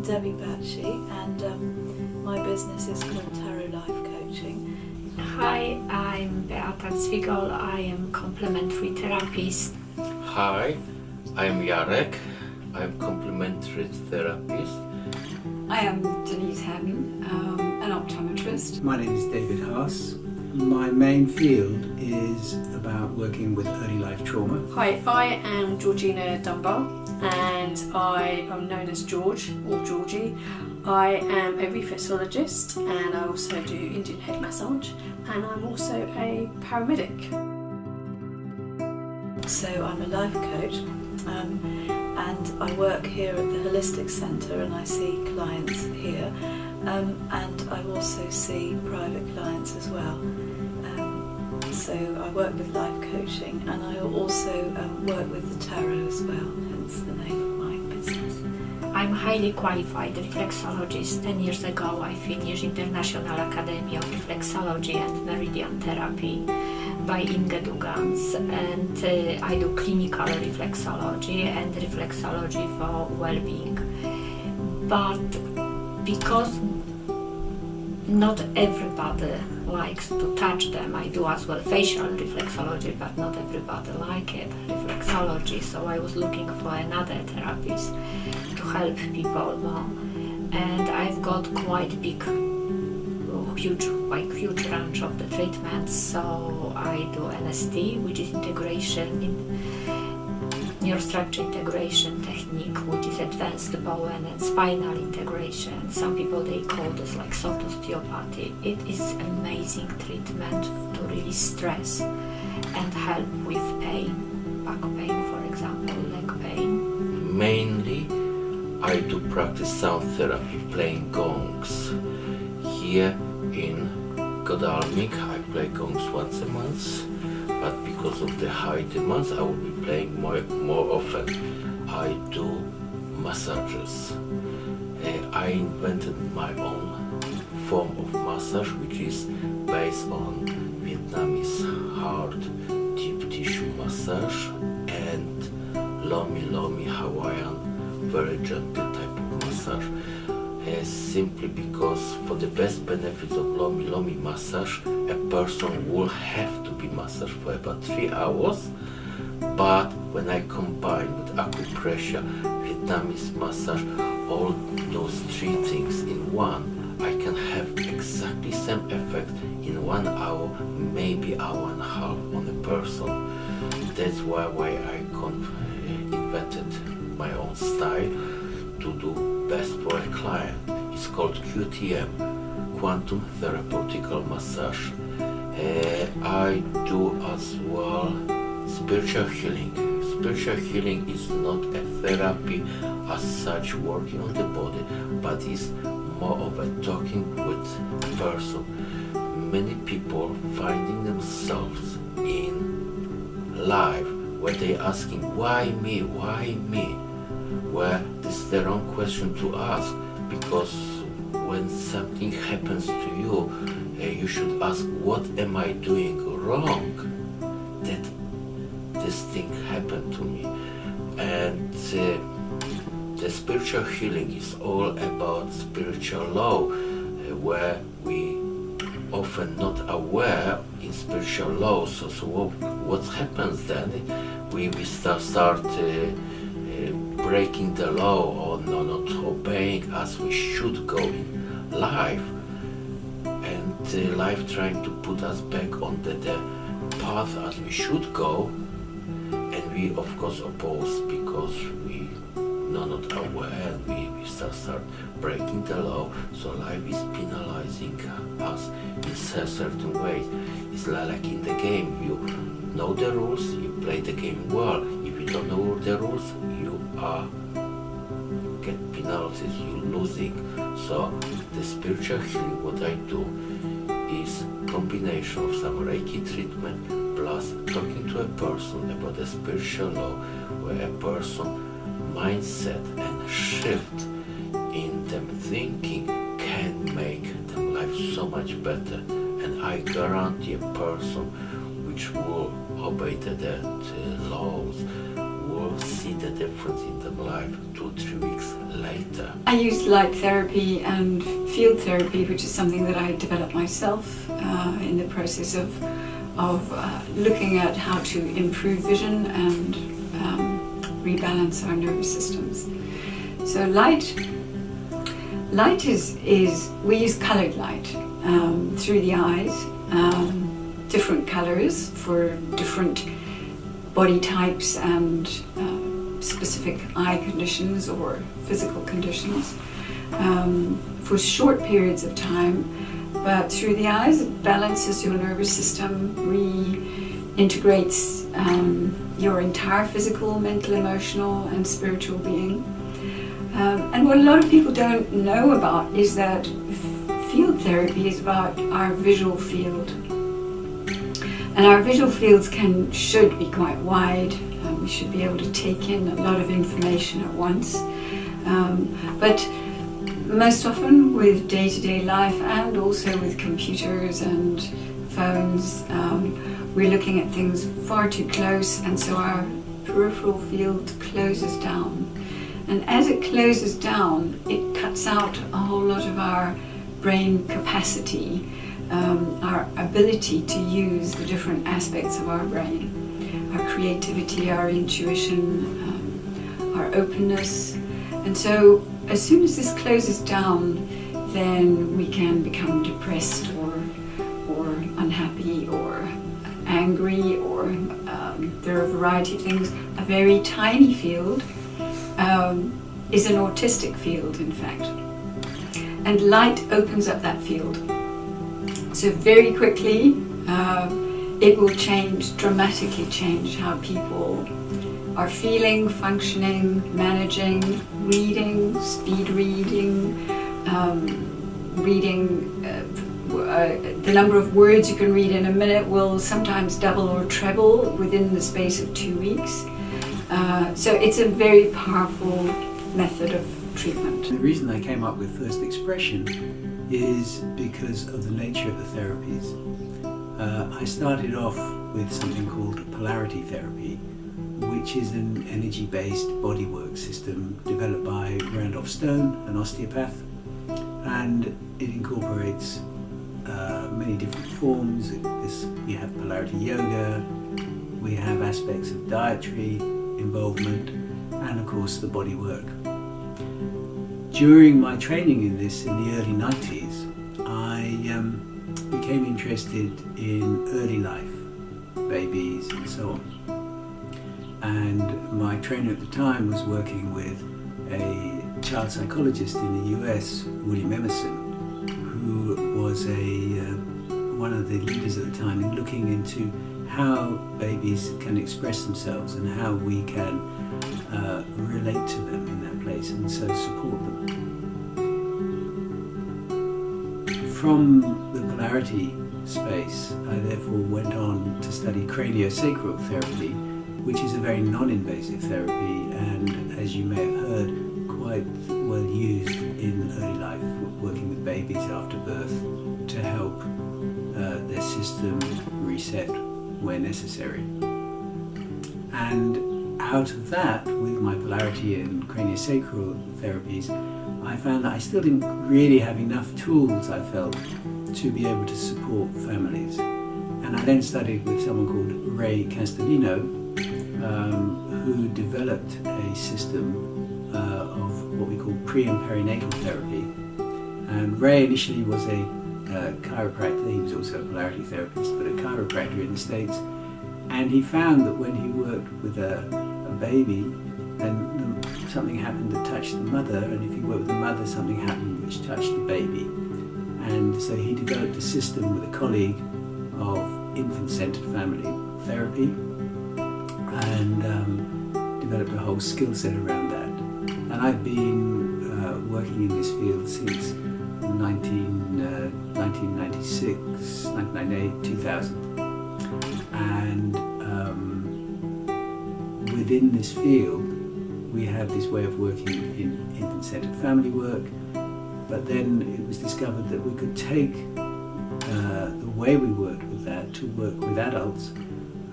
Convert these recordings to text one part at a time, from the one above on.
Debbie Batchy, and my business is called Tarot Life Coaching. Hi, I'm Beata Zwigol. I am complementary therapist. Hi, I'm Jarek. I'm complementary therapist. I am Denise Haddon, an optometrist. My name is David Haas. My main field is about working with early life trauma. Hi, I am Georgina Dunbar and I am known as George or Georgie. I am a reflexologist and I also do Indian head massage, and I'm also a paramedic. So I'm a life coach, and I work here at the Holistic Centre, and I see clients here, and I also see private clients as well. So I work with life coaching, and I also work with the tarot as well, hence the name of my business. I'm highly qualified reflexologist. 10 years ago I finished International Academy of Reflexology and Meridian Therapy by Inge Dugans, and I do clinical reflexology and reflexology for well-being. But because not everybody likes to touch them, I do as well facial reflexology, but not everybody like it, reflexology, so I was looking for another therapist to help people more. And I've got quite huge range of the treatments, so I do NST, which is integration in neurostructure integration technique, which is advanced bone and spinal integration. Some people they call this like soft osteopathy. It is amazing treatment to release stress and help with pain, back pain for example, leg pain. Mainly, I do practice sound therapy, playing gongs. Here in Godalming, I play gongs once a month, but because of the high demands, I will be playing more often. I do massages. I invented my own form of massage, which is based on Vietnamese hard, deep tissue massage and lomi Hawaiian, very gentle type of massage. Simply because for the best benefits of lomi massage, a person will have to be massaged for about 3 hours. But when I combine with acupressure, Vietnamese massage, all those 3 things in one, I can have exactly same effect in 1 hour, maybe hour and a half on a person. That's why I invented my own style to do best for a client. It's called QTM, Quantum Therapeutical Massage. I do as well spiritual healing. Spiritual healing is not a therapy as such working on the body, but is more of a talking with a person. Many people finding themselves in life where they asking, why me, where this is the wrong question to ask, because when something happens to you, you should ask, what am I doing wrong that this thing happened to me? And the spiritual healing is all about spiritual law, where we often not aware in spiritual law. So what happens then? We start breaking the law or not obeying as we should go in life, and life trying to put us back on the path as we should go, and we of course oppose because we are not aware, and we start breaking the law, so life is penalizing us in certain ways. It's like in the game, you know the rules, you play the game well. If you don't know the rules, you get penalties, you're losing. So the spiritual healing, what I do is combination of some Reiki treatment plus talking to a person about the spiritual law, where a person mindset and shift in them thinking can make them life so much better. And I guarantee a person which will obey the laws will people see the difference in their life 2-3 weeks later? I use light therapy and field therapy, which is something that I developed myself in the process of looking at how to improve vision and rebalance our nervous systems. So light is we use coloured light through the eyes, different colours for different body types and specific eye conditions or physical conditions for short periods of time, but through the eyes it balances your nervous system, reintegrates your entire physical, mental, emotional and spiritual being. And what a lot of people don't know about is that field therapy is about our visual field. And our visual fields should be quite wide. We should be able to take in a lot of information at once. But most often with day-to-day life and also with computers and phones, we're looking at things far too close, and so our peripheral field closes down. And as it closes down, it cuts out a whole lot of our brain capacity, our ability to use the different aspects of our brain, our creativity, our intuition, our openness. And so as soon as this closes down, then we can become depressed or unhappy or angry, or there are a variety of things. A very tiny field is an autistic field, in fact. And light opens up that field. So very quickly, it will dramatically change how people are feeling, functioning, managing, reading, speed reading, the number of words you can read in a minute will sometimes double or treble within the space of 2 weeks. So it's a very powerful method of treatment. The reason I came up with First Expression is because of the nature of the therapies. I started off with something called polarity therapy, which is an energy-based bodywork system developed by Randolph Stone, an osteopath, and it incorporates many different forms. We have polarity yoga, we have aspects of dietary involvement, and of course the body work. During my training in this in the early 90s, I became interested in early life, babies and so on. And my trainer at the time was working with a child psychologist in the US, William Emerson, who was one of the leaders at the time in looking into how babies can express themselves and how we can relate to them in that place and so support them. From the polarity space, I therefore went on to study craniosacral therapy, which is a very non-invasive therapy and, as you may have heard, quite well used in early life, working with babies after birth to help their system reset where necessary. And out of that, with my polarity and craniosacral therapies, I found that I still didn't really have enough tools, I felt, to be able to support families. And I then studied with someone called Ray Castellino, who developed a system of what we call pre and perinatal therapy. And Ray initially was a chiropractor. He was also a polarity therapist, but a chiropractor in the States. And he found that when he worked with a baby, then something happened that touched the mother, and if he worked with the mother, something happened which touched the baby. And so he developed a system with a colleague of infant-centered family therapy, and developed a whole skill set around that. And I've been working in this field since 1996, 1998, 2000. And within this field, we have this way of working in infant-centered family work, but then it was discovered that we could take the way we worked with that to work with adults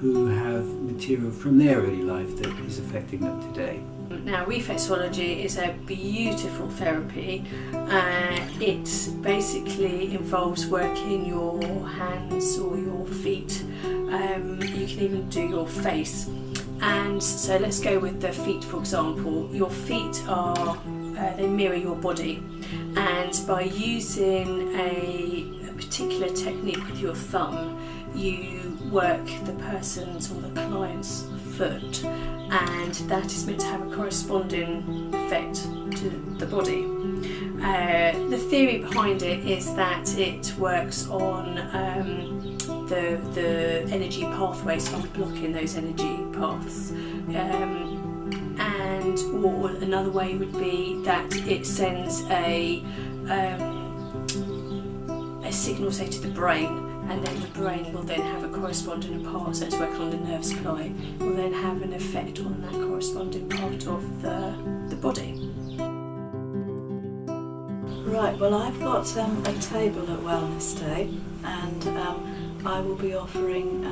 who have material from their early life that is affecting them today. Now, reflexology is a beautiful therapy. It basically involves working your hands or your feet. You can even do your face. And so let's go with the feet, for example. Your feet are, they mirror your body. And by using a particular technique with your thumb, you work the person's or the client's foot, and that is meant to have a corresponding effect to the body. The theory behind it is that it works on the energy pathways, so unblocking those energy paths. And or another way would be that it sends a signal, say, to the brain, and then the brain will then have a corresponding part, so it's working on the nerve supply, will then have an effect on that corresponding part of the body. Right, well, I've got a table at Wellness Day, and I will be offering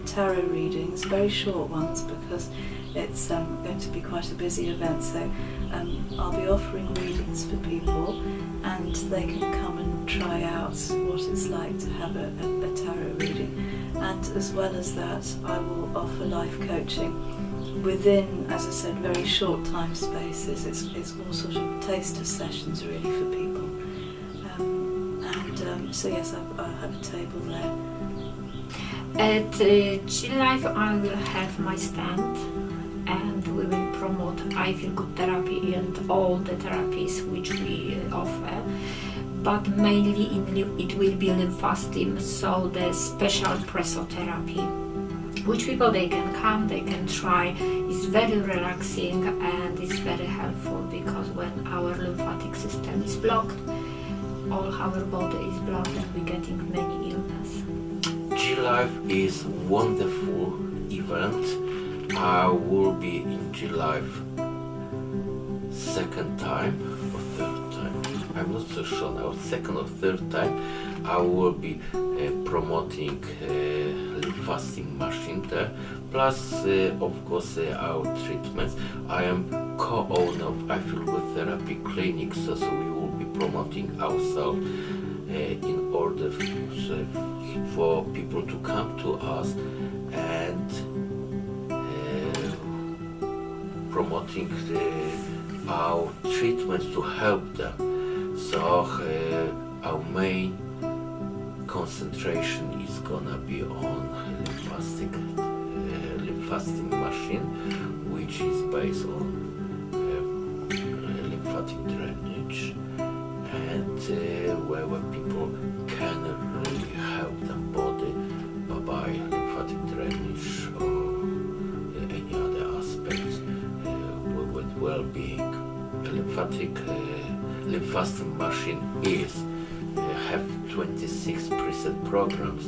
tarot readings, very short ones, because it's going to be quite a busy event. So I'll be offering readings for people, and they can come and try out what it's like to have a tarot reading. And as well as that, I will offer life coaching within, as I said, very short time spaces. It's all sort of taster sessions really for people. So yes, I have a table there. At G-Life I will have my stand, and we will promote I Feel Good therapy and all the therapies which we offer, but mainly it will be lymphostim, so the special pressotherapy, which people they can come, they can try. It's very relaxing and it's very helpful, because when our lymphatic system is blocked, all our body is blocked and we're getting many illness. G-Life is wonderful event. I will be in G-Life second time or third time. I'm not so sure now, second or third time. I will be promoting lymphostim machine there, plus of course our treatments. I am co-owner of I Feel Good Therapy Clinic, so we will be promoting ourselves in order for people to come to us and promoting our treatments to help them. So our main concentration is gonna be on lymphostim machine, which is based on lymphatic drainage, and where people can really help their body by lymphatic drainage or any other aspects with well-being. The lymphostim machine have 26 preset programs.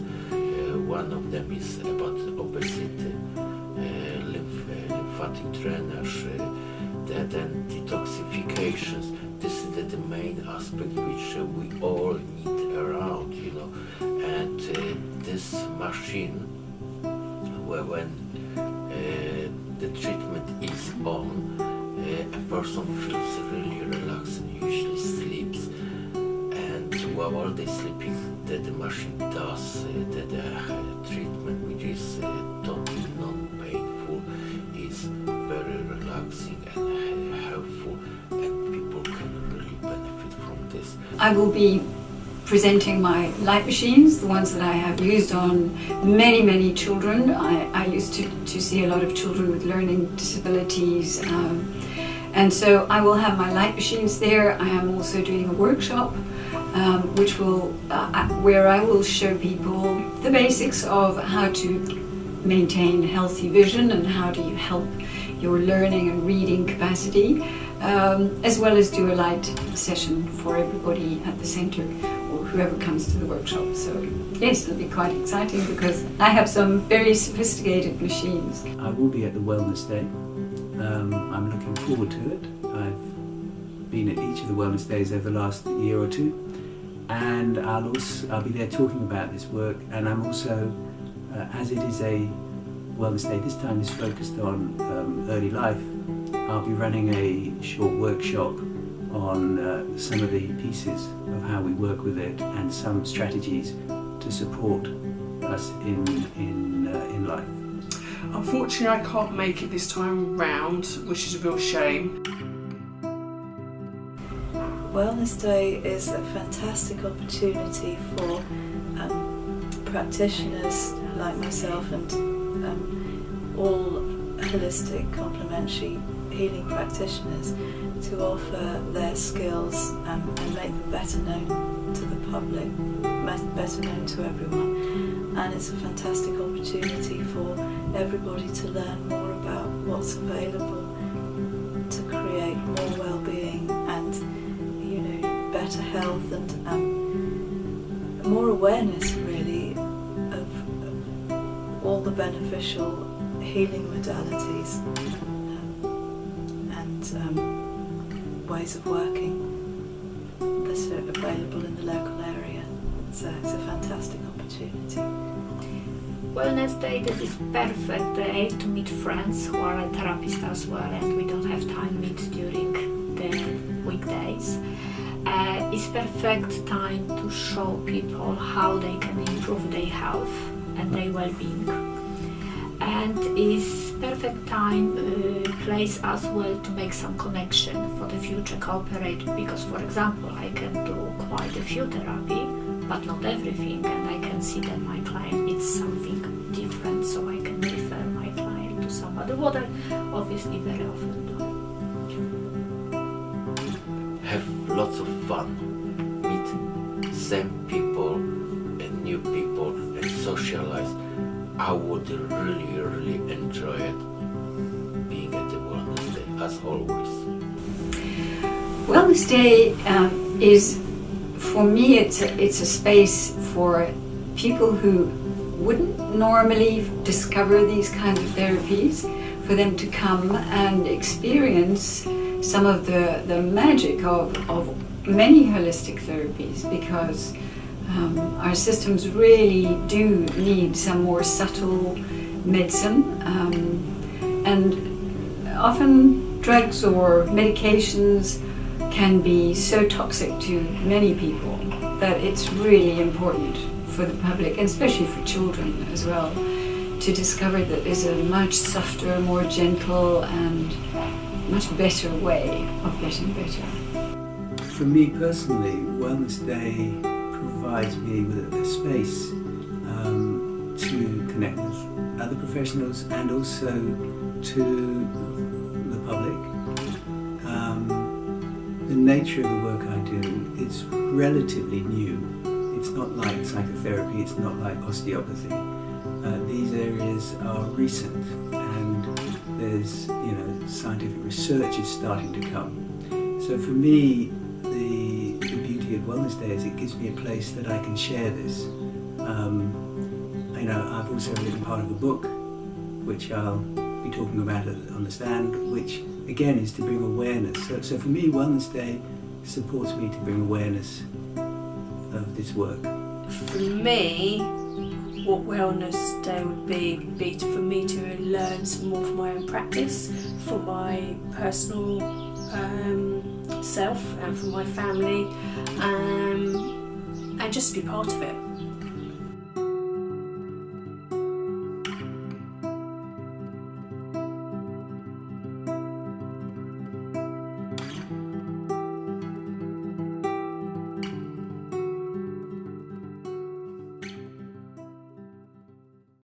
One of them is about obesity, lymphatic drainage, then detoxifications. This is the main aspect which we all need around, you know. And this machine, when the treatment is on, a person feels really relaxed and usually sleeps. And while they're sleeping, the machine does the treatment, which is totally non-painful, is very relaxing and helpful, and people can really benefit from this. I will be presenting my light machines, the ones that I have used on many, many children. I used to see a lot of children with learning disabilities, and so I will have my light machines there. I am also doing a workshop which will where I will show people the basics of how to maintain healthy vision and how do you help your learning and reading capacity, as well as do a light session for everybody at the centre or whoever comes to the workshop. So yes, it'll be quite exciting because I have some very sophisticated machines. I will be at the Wellness Day. I'm looking forward to it. I've been at each of the Wellness Days over the last year or two, and I'll be there talking about this work. And I'm also, as it is a Wellness Day this time is focused on early life, I'll be running a short workshop on some of the pieces of how we work with it and some strategies to support us in life. Unfortunately, I can't make it this time round, which is a real shame. Wellness Day is a fantastic opportunity for practitioners like myself and all holistic complementary healing practitioners to offer their skills and make them better known to the public, better known to everyone. And it's a fantastic opportunity for everybody to learn more about what's available to create more well-being and, you know, better health and more awareness really of all the beneficial healing modalities and ways of working that are available in the local area. So it's a fantastic opportunity. Wellness Day, this is perfect day to meet friends who are therapists as well, and we don't have time to meet during the weekdays. It's perfect time to show people how they can improve their health and their well-being. And it's perfect time, place as well to make some connection for the future cooperate, because for example I can do quite a few therapy but not everything, and I can see that my client needs something different, so I can refer my client to somebody, what I obviously very often do. Have lots of fun, meet same people and new people and socialize. I would really enjoy it being at the Wellness Day, as always. Wellness Day is, for me, it's a space for people who wouldn't normally discover these kinds of therapies, for them to come and experience some of the magic of many holistic therapies, because our systems really do need some more subtle medicine, and often drugs or medications can be so toxic to many people that it's really important for the public, and especially for children as well, to discover that there's a much softer, more gentle and much better way of getting better. For me personally, Wellness Day provides me with a space to connect with other professionals and also to the public. The nature of the work I do is relatively new. It's not like psychotherapy, it's not like osteopathy. These areas are recent, and there's, scientific research is starting to come. So for me, the beauty of Wellness Day is it gives me a place that I can share this. I've also written part of a book, which I'll be talking about on the stand, which again is to bring awareness. So for me, Wellness Day supports me to bring awareness of this work. For me, what Wellness Day would be for me to learn some more from my own practice, for my personal self and for my family, and just be part of it.